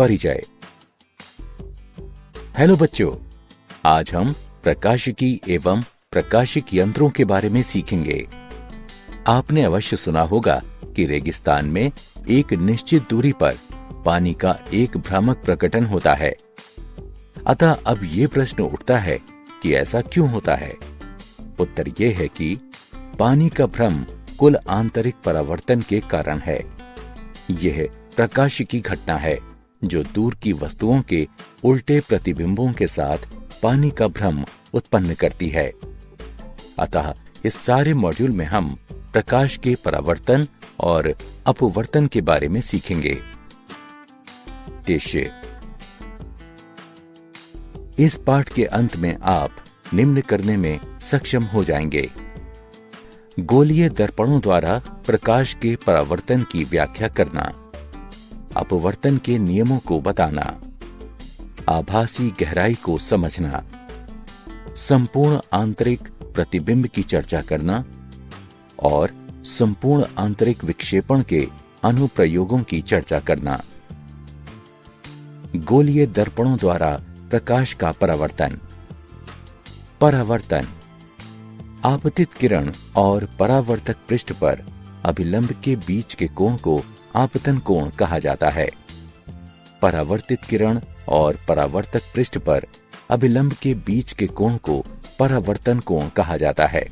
परिचय। हेलो बच्चों, आज हम प्रकाशिकी एवं प्रकाशिक यंत्रों के बारे में सीखेंगे। आपने अवश्य सुना होगा कि रेगिस्तान में एक निश्चित दूरी पर पानी का एक भ्रामक प्रकटन होता है। अतः अब ये प्रश्न उठता है कि ऐसा क्यों होता है? उत्तर ये है कि पानी का भ्रम कुल आंतरिक परावर्तन के कारण है। यह प्रकाशिकी घटना है जो दूर की वस्तुओं के उल्टे प्रतिबिंबों के साथ पानी का भ्रम उत्पन्न करती है। अतः इस सारे मॉड्यूल में हम प्रकाश के परावर्तन और अपवर्तन के बारे में सीखेंगे। उद्देश्य: इस पाठ के अंत में आप निम्न करने में सक्षम हो जाएंगे। गोलीय दर्पणों द्वारा प्रकाश के परावर्तन की व्याख्या करना, अपवर्तन के नियमों को बताना, आभासी गहराई को समझना, संपूर्ण आंतरिक प्रतिबिंब की चर्चा करना और संपूर्ण आंतरिक विक्षेपण के अनुप्रयोगों की चर्चा करना। गोलीय दर्पणों द्वारा प्रकाश का परावर्तन। परावर्तन: आपतित किरण और परावर्तक पृष्ठ पर अभिलंब के बीच के कोण को आपतन कोण कहा जाता है। परावर्तित किरण और परावर्तक पृष्ठ पर अभिलंब के बीच के कोण को परावर्तन कोण कहा जाता है।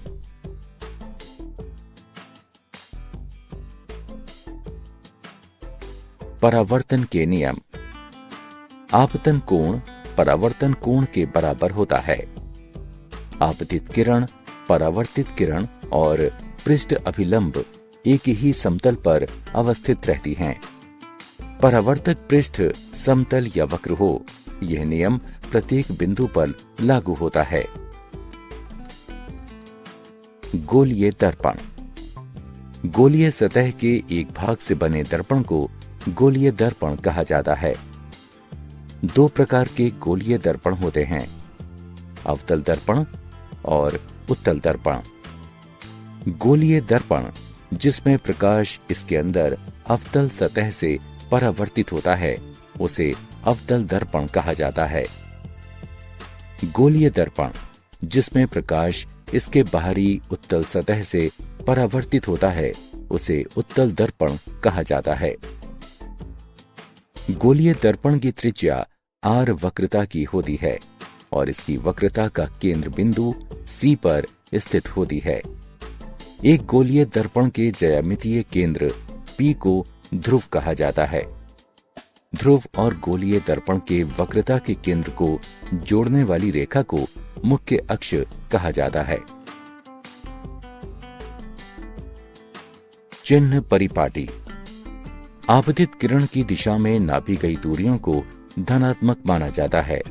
परावर्तन के नियम: आपतन कोण परावर्तन कोण के बराबर होता है। आपतित किरण, परावर्तित किरण और पृष्ठ अभिलंब एक ही समतल पर अवस्थित रहती हैं। परावर्तक पृष्ठ समतल या वक्र हो, यह नियम प्रत्येक बिंदु पर लागू होता है। गोलीय दर्पण: गोलीय सतह के एक भाग से बने दर्पण को गोलीय दर्पण कहा जाता है। दो प्रकार के गोलीय दर्पण होते हैं, अवतल दर्पण और उत्तल दर्पण। गोलीय दर्पण जिसमें प्रकाश इसके अंदर अवतल सतह से परावर्तित होता है, उसे अवतल दर्पण कहा जाता है। गोलीय दर्पण जिसमें प्रकाश इसके बाहरी उत्तल सतह से परावर्तित होता है, उसे उत्तल दर्पण कहा जाता है। गोलीय दर्पण की त्रिज्या R वक्रता की होती है और इसकी वक्रता का केंद्र बिंदु C पर स्थित होती है। एक गोलीय दर्पण के ज्यामितीय केंद्र P को ध्रुव कहा जाता है। ध्रुव और गोलीय दर्पण के वक्रता के केंद्र को जोड़ने वाली रेखा को मुख्य अक्ष कहा जाता है। चिन्ह परिपाटी: आपतित किरण की दिशा में नापी गई दूरियों को धनात्मक माना जाता है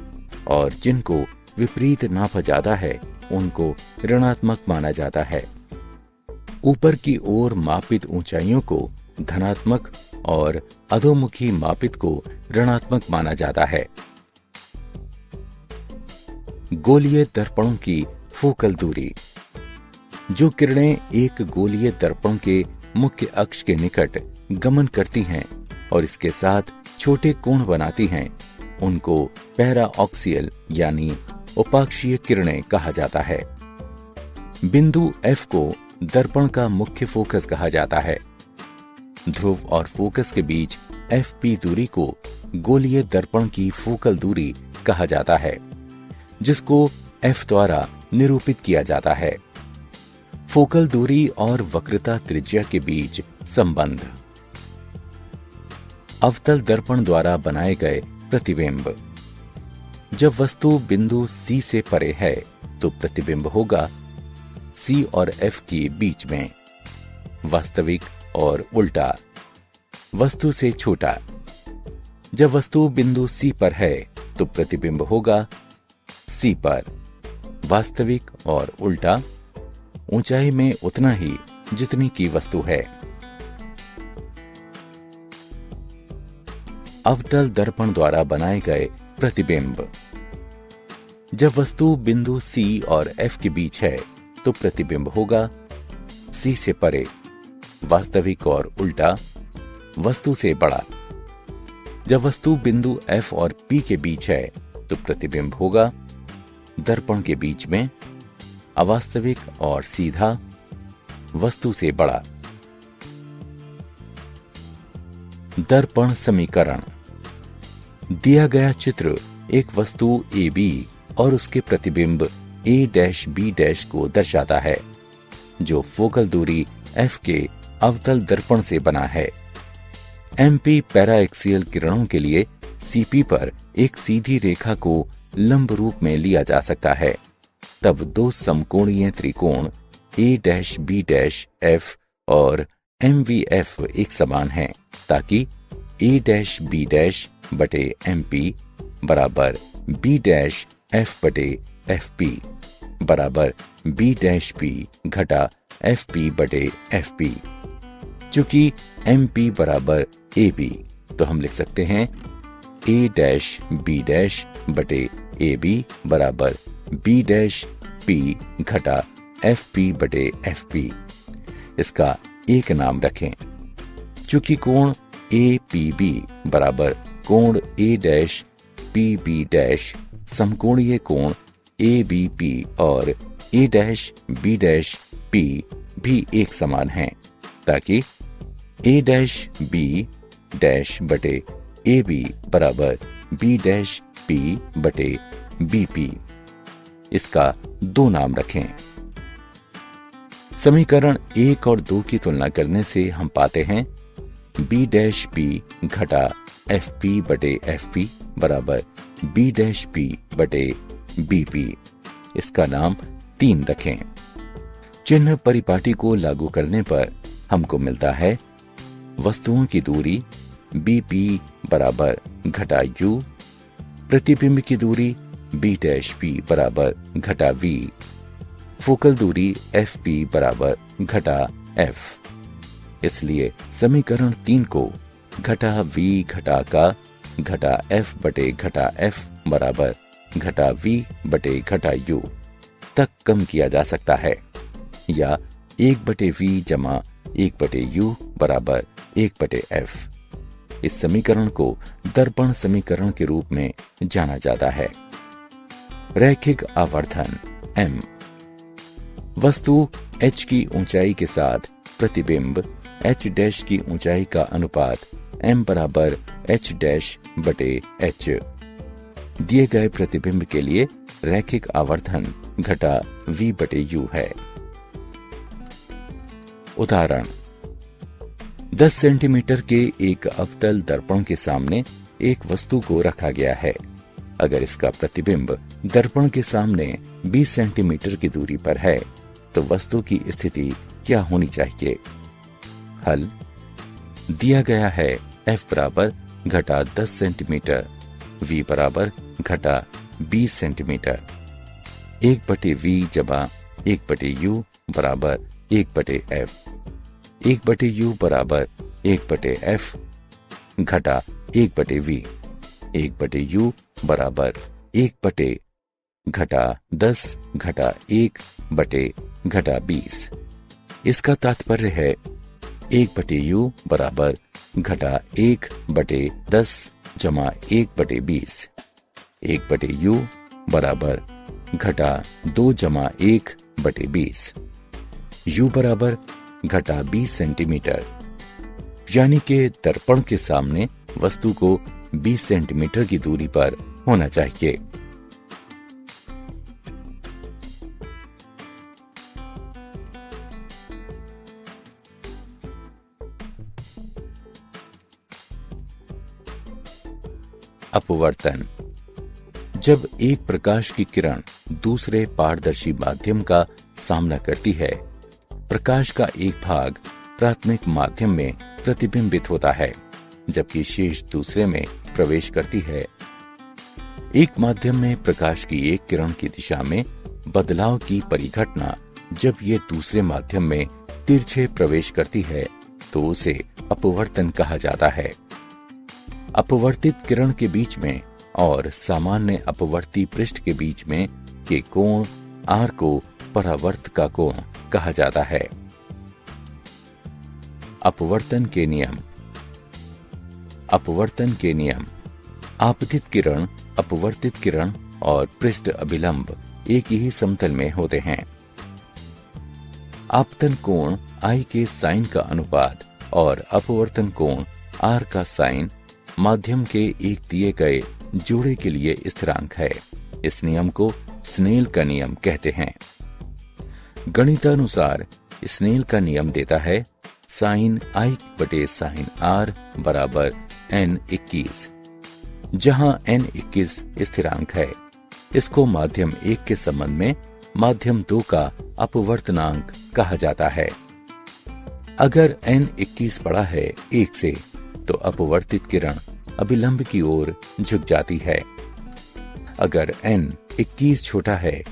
और जिनको विपरीत नापा जाता है उनको ऋणात्मक माना जाता है। ऊपर की ओर मापित ऊंचाइयों को धनात्मक और अधोमुखी मापित को ऋणात्मक माना जाता है। गोलीय दर्पणों की फोकल दूरी: जो किरणें एक गोलीय दर्पण के मुख्य अक्ष के निकट गमन करती हैं और इसके साथ छोटे कोण बनाती हैं, उनको पैराऑक्सियल यानी उपाक्षीय किरणें कहा जाता है। बिंदु F को दर्पण का मुख्य फोकस कहा जाता है। ध्रुव और फोकस के बीच FP दूरी को गोलीय दर्पण की फोकल दूरी कहा जाता है, जिसको F द्वारा निरूपित किया जाता है। फोकल दूरी और वक्रता त्रिज्या के बीच संबंध। अवतल दर्पण द्वारा बनाए गए प्रतिबिंब: जब वस्तु बिंदु C से परे है तो प्रतिबिंब होगा C और F के बीच में, वास्तविक और उल्टा, वस्तु से छोटा। जब वस्तु बिंदु C पर है तो प्रतिबिंब होगा C पर, वास्तविक और उल्टा, ऊंचाई में उतना ही जितनी की वस्तु है। अवतल दर्पण द्वारा बनाए गए प्रतिबिंब: जब वस्तु बिंदु C और F के बीच है तो प्रतिबिंब होगा C से परे, वास्तविक और उल्टा, वस्तु से बड़ा। जब वस्तु बिंदु F और P के बीच है तो प्रतिबिंब होगा दर्पण के बीच में, अवास्तविक और सीधा, वस्तु से बड़ा। दर्पण समीकरण। दिया गया चित्र एक वस्तु AB और उसके प्रतिबिंब A-B- को दर्शाता है, जो फोकल दूरी F के अवतल दर्पण से बना है। MP पैराएक्सियल किरणों के लिए CP पर एक सीधी रेखा को लंब रूप में लिया जा सकता है। तब दो समकोणीय त्रिकोण A-B' और MVF एक समान हैं, ताकि A-B' बटे MP बराबर B' F बटे FP बराबर B' घटा FP बटे FP। चूंकि MP बराबर AB, तो हम लिख सकते हैं A-B' बटे AB बराबर B' घटा FP बटे FP। इसका एक नाम रखें। चूंकि कोण APB बराबर कोण A'-PB' समकोणीय कोण ABP और A'-B' भी एक समान हैं, ताकि A'-B' बटे AB बराबर B'-P बटे BP। इसका दो नाम रखें। समीकरण 1 और 2 की तुलना करने से हम पाते हैं B'-P घटा FP बटे FP बराबर B'-P बटे BP। इसका नाम 3 रखें। चिन्ह परिपाटी को लागू करने पर हमको मिलता है वस्तुओं की दूरी BP बराबर घटा U, प्रतिबिंब की दूरी B'-P बराबर घटा V, फोकल दूरी FP बराबर घटा F। इसलिए समीकरण 3 को घटा V घटा का घटा F बटे घटा F बराबर घटा V बटे घटा U तक कम किया जा सकता है, या 1 बटे V जमा 1 बटे U बराबर 1 बटे F। इस समीकरण को दर्पण समीकरण के रूप में जाना जाता है। रैखिक आवर्धन M। वस्तु H की ऊंचाई के साथ प्रतिबिंब H' की ऊंचाई का अनुपात M बराबर H' बटे H। दिए गए प्रतिबिंब के लिए रैखिक आवर्धन घटा V बटे U है। उदाहरण, 10 सेंटीमीटर के एक अवतल दर्पण के सामने एक वस्तु को रखा गया है। अगर इसका प्रतिबिंब दर्पण के सामने 20 सेंटीमीटर की दूरी पर है, तो वस्तु की स्थिति क्या होनी चाहिए? हल। दिया गया है F बराबर घटा 10 सेंटीमीटर, V बराबर घटा 20 सेंटीमीटर। 1 बटे V जमा 1 बटे U बराबर 1 बटे F। 1 बटे U बराबर 1 बटे F घटा 1 बटे V। 1 बटे U बराबर 1 बटे घटा 10 घटा 1 बटे घटा 20। इसका तात्पर्य है 1 बटे U बराबर घटा 1 बटे 10 जमा 1 बटे 20। 1 बटे U बराबर घटा 2 जमा 1 बटे 20। U बराबर घटा 20 सेंटीमीटर, यानी कि दर्पण के सामने वस्तु को 20 सेंटीमीटर की दूरी पर होना चाहिए। अपवर्तन। जब एक प्रकाश की किरण दूसरे पारदर्शी माध्यम का सामना करती है, प्रकाश का एक भाग प्राथमिक माध्यम में प्रतिबिंबित होता है, जबकि शेष दूसरे में प्रवेश करती है। एक माध्यम में प्रकाश की एक किरण की दिशा में बदलाव की परिघटना जब ये दूसरे माध्यम में तिरछे प्रवेश करती है, तो उसे अपवर्तन कहा जाता है। अपवर्तित किरण के बीच में और सामान्य अपवर्ती पृष्ठ के बीच में के कोण R को परावर्त का कोण कहा जाता है। अपवर्तन के नियम। अपवर्तन के नियम। आपतित किरण, अपवर्तित किरण और पृष्ठ अभिलंब एक ही समतल में होते हैं। आपतन कोण I के साइन का अनुपात और अपवर्तन कोण R का साइन माध्यम के एक दिए गए जोड़े के लिए स्थिरांक है। इस नियम को स्नेल का नियम कहते हैं। गणितानुसार स्नेल का नियम देता है साइन I बटे साइन R बराबर n21, जहां n21 स्थिरांक है। इसको माध्यम 1 के संबंध में माध्यम 2 का अपवर्तनांक कहा जाता है। अगर n21 बड़ा है 1 से तो अपवर्तित किरण अभिलंब की ओर झुक जाती है। अगर n21 छोटा है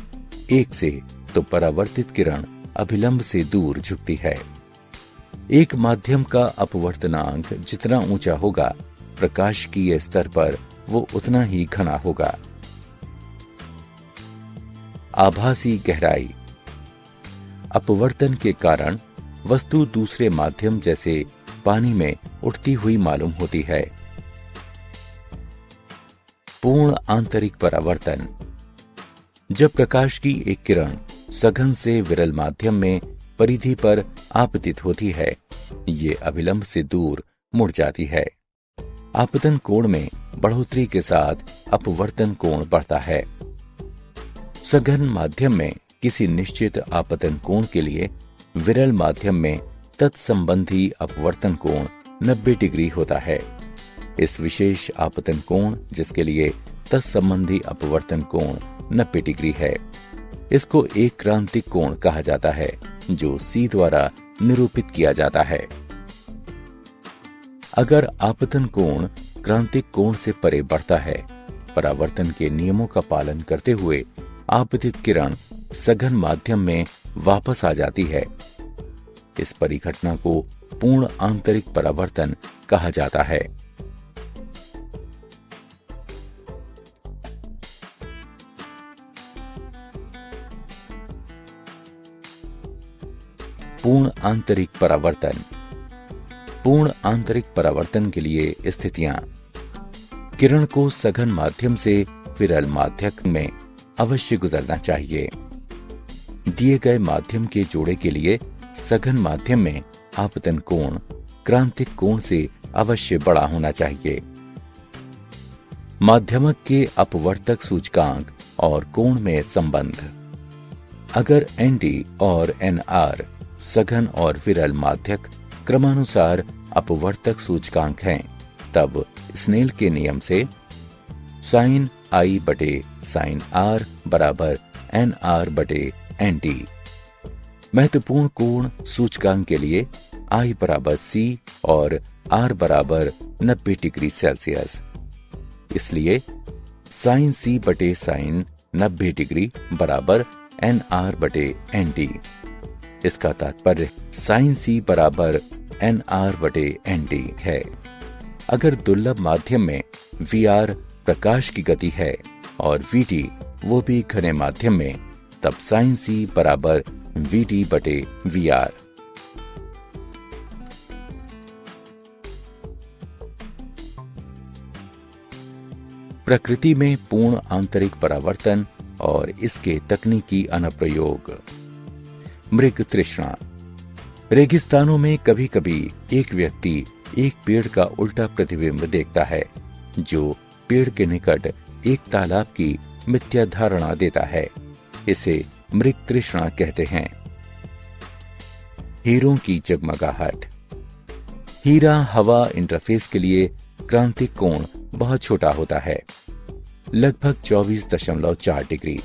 1 से तो परावर्तित किरण अभिलंब से दूर झुकती है। एक माध्यम का अपवर्तनांक जितना ऊंचा होगा, प्रकाशिकीय स्तर पर वो उतना ही घना होगा। आभासी गहराई। अपवर्तन के कारण वस्तु दूसरे माध्यम जैसे पानी में उठती हुई मालूम होती है। पूर्ण आंतरिक परावर्तन। जब प्रकाश की एक किरण सघन से विरल माध्यम में परिधि पर आपतित होती है, ये अभिलंब से दूर मुड़ जाती है। आपतन कोण में बढ़ोतरी के साथ अपवर्तन कोण बढ़ता है। सघन माध्यम में किसी निश्चित आपतन कोण के लिए विरल माध्यम में तत्संबंधी अपवर्तन कोण 90 डिग्री होता है। इस विशेष आपतन कोण जिसके लिए तत्संबंधी अपवर्तन कोण 90 डिग्री है, इसको एक क्रांतिक कोण कहा जाता है, जो C द्वारा निरूपित किया जाता है। अगर आपतन कोण क्रांतिक कोण से परे बढ़ता है, परावर्तन के नियमों का पालन करते हुए आपतित किरण सघन माध्यम में वापस आ जाती है। इस परिघटना को पूर्ण आंतरिक परावर्तन कहा जाता है। पूर्ण आंतरिक परावर्तन। पूर्ण आंतरिक परावर्तन के लिए स्थितियां। किरण को सघन माध्यम से विरल माध्यम में अवश्य गुजरना चाहिए। दिए गए माध्यम के जोड़े के लिए सघन माध्यम में आपतन कोण क्रांतिक कोण से अवश्य बड़ा होना चाहिए। माध्यमक के अपवर्तक सूचकांक और कोण में संबंध। अगर ND और NR सघन और विरल माध्यक क्रमानुसार अपवर्तक सूचकांक हैं, तब स्नेल के नियम से साइन I बटे साइन R बराबर NR बटे ND। महत्वपूर्ण कोण सूचकांक के लिए I बराबर C और R बराबर 90 डिग्री सेल्सियस। इसलिए साइन C बटे साइन 90 डिग्री बराबर NR बटे ND। इसका तात्पर्य साइन C बराबर NR बटे ND है। अगर दुर्लभ माध्यम में VR प्रकाश की गति है और VT वो भी घने माध्यम में, तब साइन C बराबर VT बटे VR। प्रकृति में पूर्ण आंतरिक परावर्तन और इसके तकनीकी अनुप्रयोग। मृग तृष्णा। रेगिस्तानों में कभी कभी एक व्यक्ति एक पेड़ का उल्टा प्रतिबिंब देखता है, जो पेड़ के निकट एक तालाब की मिथ्या धारणा देता है। इसे मृग तृष्णा कहते हैं। हीरों की जगमगाहट। हीरा हवा इंटरफेस के लिए क्रांतिक कोण बहुत छोटा होता है, लगभग 24.4 डिग्री।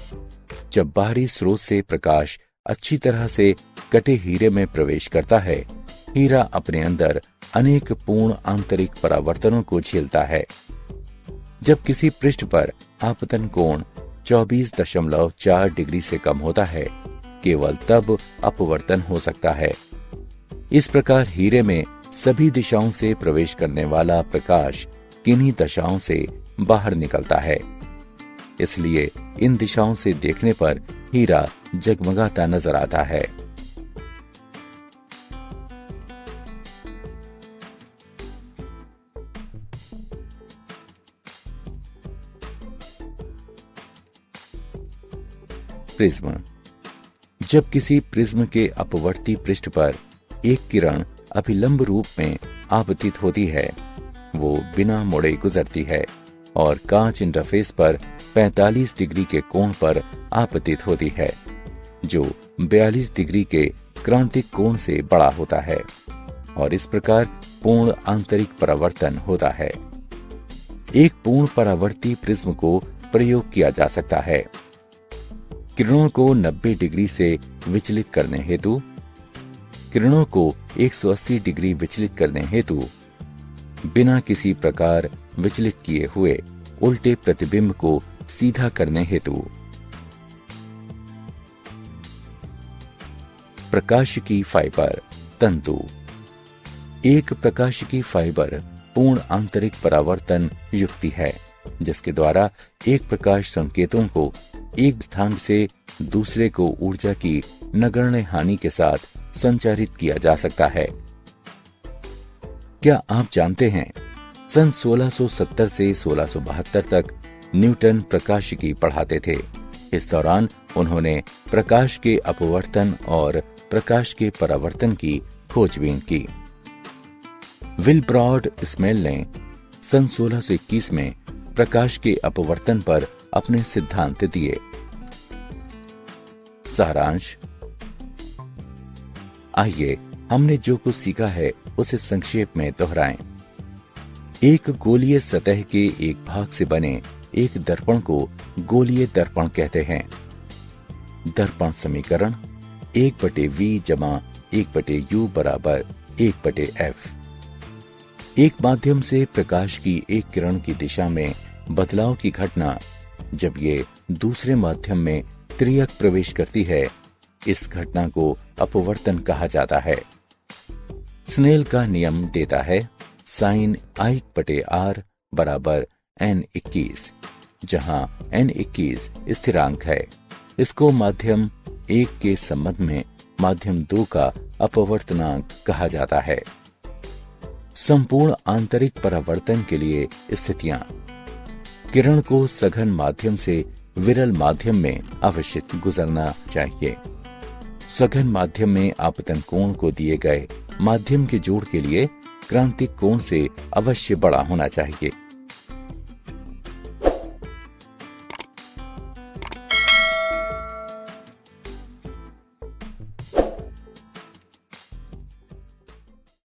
जब बाहरी स्रोत से प्रकाश अच्छी तरह से कटे हीरे में प्रवेश करता है, हीरा अपने अंदर अनेक पूर्ण आंतरिक परावर्तनों को झेलता है। जब किसी पृष्ठ पर आपतन कोण 24.4 डिग्री से कम होता है, केवल तब अपवर्तन हो सकता है। इस प्रकार हीरे में सभी दिशाओं से प्रवेश करने वाला प्रकाश किन्हीं दशाओं से बाहर निकलता है। इसलिए इन दिशाओं से देखने पर हीरा जगमगाता नजर आता है। प्रिज्म। जब किसी प्रिज्म के अपवर्ती पृष्ठ पर एक किरण अभिलंब रूप में आपतित होती है, वो बिना मुड़े गुजरती है और कांच इंटरफेस पर 45 डिग्री के कोण पर आपतित होती है, जो 42 डिग्री के क्रांतिक कोण से बड़ा होता है, और इस प्रकार पूर्ण आंतरिक परावर्तन होता है। एक पूर्ण परावर्ती प्रिज्म को प्रयोग किया जा सकता है। किरणों को 90 डिग्री से विचलित करने हेतु, किरणों को 180 डिग्री विचलित करने हेतु, बिना किसी प्रकार विचलित किए हुए उल्टे प्रतिबिंब को सीधा करने हेतु, प्रकाशिकी फाइबर तंतु। एक प्रकाशिकी फाइबर पूर्ण आंतरिक परावर्तन युक्ति है, जिसके द्वारा एक प्रकाश संकेतों को एक स्थान से दूसरे को ऊर्जा की नगण्य हानि के साथ संचारित किया जा सकता है। क्या आप जानते हैं, सन 1670 से 1672 तक न्यूटन प्रकाशिकी पढ़ाते थे। इस दौरान उन्होंने प्रकाश के अपवर्तन और प्रकाश के परावर्तन की खोजबीन की। विलब्रॉड स्मेल ने सन 1621 में प्रकाश के अपवर्तन पर अपने सिद्धांत दिए। सारांश। आइए हमने जो कुछ सीखा है उसे संक्षेप में दोहराएं। एक गोलीय सतह के एक भाग से बने एक दर्पण को गोलीय दर्पण कहते हैं। दर्पण समीकरण 1/v जमा 1/u बराबर 1/f। एक माध्यम से प्रकाश की एक किरण की दिशा में बदलाव की घटना जब ये दूसरे माध्यम में तिर्यक प्रवेश करती है, इस घटना को अपवर्तन कहा जाता है। स्नेल का नियम देता है sin I/r बराबर n21, जहां n21 स्थिरांक है। इसको माध्यम 1 के संबंध में माध्यम 2 का अपवर्तनांक कहा जाता है। संपूर्ण आंतरिक परावर्तन के लिए स्थितियां। किरण को सघन माध्यम से विरल माध्यम में अवश्य गुजरना चाहिए। सघन माध्यम में आपतन कोण को दिए गए माध्यम के जोड़ के लिए क्रांतिक कोण से अवश्य बड़ा होना चाहिए।